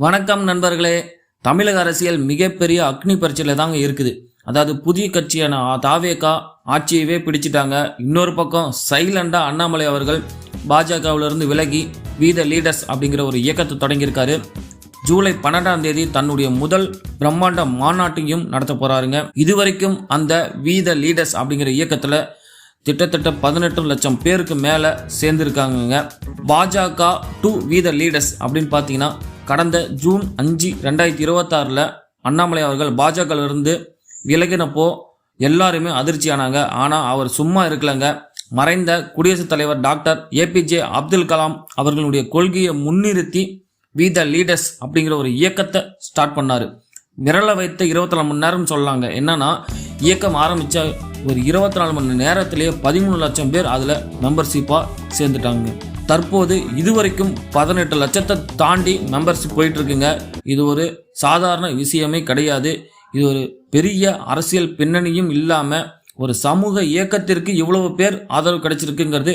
வணக்கம் நண்பர்களே. தமிழக அரசியல் மிகப்பெரிய அக்னி பரீட்சையில தாங்க இருக்குது. அதாவது புதிய கட்சியான தாவேகா ஆட்சியவே பிடிச்சிட்டாங்க. இன்னொரு பக்கம் சைலண்டா அண்ணாமலை அவர்கள் பாஜகவிலிருந்து விலகி வீத லீடர்ஸ் அப்படிங்கிற ஒரு இயக்கத்தை தொடங்கியிருக்காரு. ஜூலை 12ஆம் தேதி தன்னுடைய முதல் பிரம்மாண்ட மாநாட்டையும் நடத்த போறாருங்க. இதுவரைக்கும் அந்த வீத லீடர்ஸ் அப்படிங்கிற இயக்கத்துல கிட்டத்தட்ட 18 லட்சம் பேருக்கு மேல சேர்ந்திருக்காங்க. பாஜக டு வீத லீடர்ஸ் அப்படின்னு பார்த்தீங்கன்னா கடந்த ஜூன் 5, 2026 அண்ணாமலை அவர்கள் பாஜகவிலிருந்து விலகினப்போ எல்லாருமே அதிர்ச்சி ஆனாங்க. ஆனால் அவர் சும்மா இருக்கலங்க. மறைந்த குடியரசுத் தலைவர் டாக்டர் APJ அப்துல் கலாம் அவர்களுடைய கொள்கையை முன்னிறுத்தி வீத லீடர்ஸ் அப்படிங்கிற ஒரு இயக்கத்தை ஸ்டார்ட் பண்ணாரு. விரல வைத்த 24 மணி நேரம் சொல்லலாங்க. என்னன்னா இயக்கம் ஆரம்பித்த ஒரு 24 மணி நேரத்திலேயே 13 லட்சம் பேர் அதில் மெம்பர்ஷிப்பாக சேர்ந்துட்டாங்க. தற்போது இதுவரைக்கும் 18 லட்சத்தை தாண்டி மெம்பர்ஷிப் போயிட்டு இருக்குங்க. இது ஒரு சாதாரண விஷயமே கிடையாது. இது ஒரு பெரிய அரசியல் பின்னணியும் இல்லாமல் ஒரு சமூக இயக்கத்திற்கு இவ்வளவு பேர் ஆதரவு கிடைச்சிருக்குங்கிறது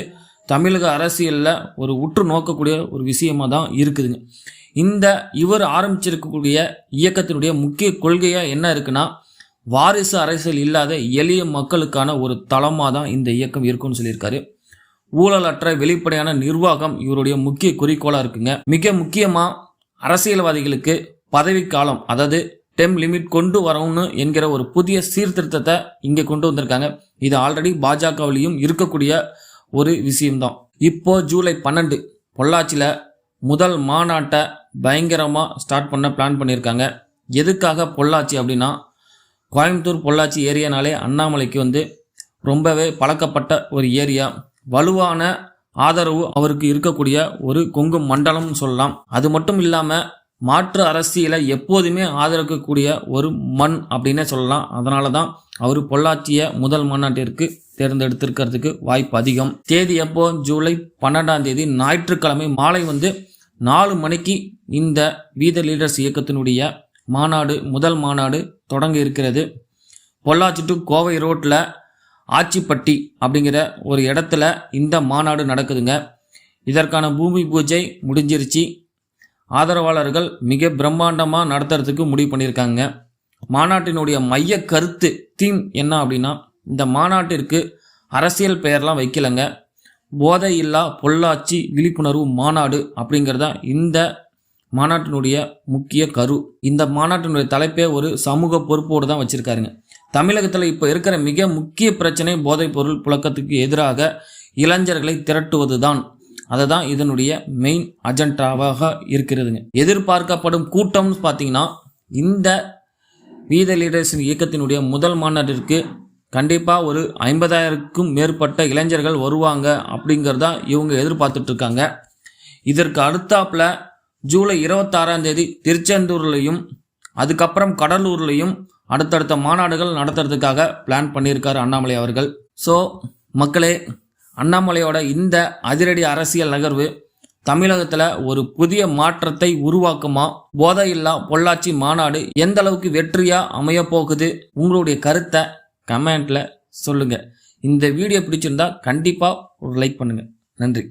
தமிழக அரசியலில் ஒரு உற்று நோக்கக்கூடிய ஒரு விஷயமா தான் இருக்குதுங்க. இவர் ஆரம்பிச்சிருக்கக்கூடிய இயக்கத்தினுடைய முக்கிய கொள்கையாக என்ன இருக்குன்னா, வாரிசு அரசியல் இல்லாத எளிய மக்களுக்கான ஒரு தளமாக தான் இந்த இயக்கம் இருக்குன்னு சொல்லியிருக்காரு. ஊழலற்ற வெளிப்படையான நிர்வாகம் இவருடைய முக்கிய குறிக்கோளாக இருக்குங்க. மிக முக்கியமாக அரசியல்வாதிகளுக்கு பதவிக்காலம், அதாவது டெம் லிமிட் கொண்டு வரணும்னு என்கிற ஒரு புதிய சீர்திருத்தத்தை இங்கே கொண்டு வந்திருக்காங்க. இது ஆல்ரெடி பாஜகவிலையும் இருக்கக்கூடிய ஒரு விஷயம்தான். இப்போ ஜூலை 12 பொள்ளாச்சியில் முதல் மாநாட்டை பயங்கரமாக ஸ்டார்ட் பண்ண பிளான் பண்ணியிருக்காங்க. எதுக்காக பொள்ளாச்சி அப்படின்னா, கோயம்புத்தூர் பொள்ளாச்சி ஏரியானாலே அண்ணாமலைக்கு ரொம்பவே பழக்கப்பட்ட ஒரு ஏரியா. வலுவான ஆதரவு அவருக்கு இருக்கக்கூடிய ஒரு கொங்கு மண்டலம்னு சொல்லலாம். அது மட்டும் இல்லாமல் மாற்று அரசியலை எப்போதுமே ஆதரிக்கக்கூடிய ஒரு மண் அப்படின்னே சொல்லலாம். அதனால தான் அவர் பொள்ளாச்சியை முதல் மாநாட்டிற்கு தேர்ந்தெடுத்திருக்கிறதுக்கு வாய்ப்பு அதிகம். தேதி எப்போ? ஜூலை 12ஆம் தேதி ஞாயிற்றுக்கிழமை மாலை 4 மணிக்கு இந்த வீத லீடர்ஸ் இயக்கத்தினுடைய முதல் மாநாடு தொடங்க இருக்கிறது. பொள்ளாச்சி டு கோவை ரோட்டில் ஆச்சிப்பட்டி அப்படிங்கிற ஒரு இடத்துல இந்த மாநாடு நடக்குதுங்க. இதற்கான பூமி பூஜை முடிஞ்சிருச்சு. ஆதரவாளர்கள் மிக பிரம்மாண்டமாக நடத்துறதுக்கு முடிவு பண்ணியிருக்காங்க. மாநாட்டினுடைய மைய கருத்து தீம் என்ன அப்படின்னா, இந்த மாநாட்டிற்கு அரசியல் பெயர்லாம் வைக்கலைங்க. போதை இல்லா பொள்ளாச்சி விழிப்புணர்வு மாநாடு அப்படிங்கிறதா இந்த மாநாட்டினுடைய முக்கிய கரு. இந்த மாநாட்டினுடைய தலைப்பே ஒரு சமூக பொறுப்போடு தான் வச்சிருக்காருங்க. தமிழகத்தில் இப்போ இருக்கிற மிக முக்கிய பிரச்சனை போதைப் பொருள் புழக்கத்துக்கு எதிராக இளைஞர்களை திரட்டுவது தான். அதுதான் இதனுடைய மெயின் அஜெண்டாவாக இருக்கிறதுங்க. எதிர்பார்க்கப்படும் கூட்டம்னு பார்த்தீங்கன்னா, இந்த வீத லீடர்ஸ் இயக்கத்தினுடைய முதல் மாநாட்டிற்கு கண்டிப்பாக ஒரு 50,000க்கும் மேற்பட்ட இளைஞர்கள் வருவாங்க அப்படிங்கிறதா இவங்க எதிர்பார்த்துட்டு இருக்காங்க. இதற்கு அடுத்தாப்புல ஜூலை 26ஆம் தேதி திருச்செந்தூர்லையும் அதுக்கப்புறம் கடலூர்லையும் அடுத்தடுத்த மாநாடுகள் நடத்துறதுக்காக பிளான் பண்ணியிருக்காரு அண்ணாமலை அவர்கள். ஸோ மக்களே, அண்ணாமலையோட இந்த அதிரடி அரசியல் நகர்வு தமிழகத்தில் ஒரு புதிய மாற்றத்தை உருவாக்குமா? போதையில்லா பொள்ளாச்சி மாநாடு எந்த அளவுக்கு வெற்றியாக அமைய போகுது? உங்களுடைய கருத்தை கமெண்ட்ல சொல்லுங்க. இந்த வீடியோ பிடிச்சிருந்தா கண்டிப்பாக ஒரு லைக் பண்ணுங்க. நன்றி.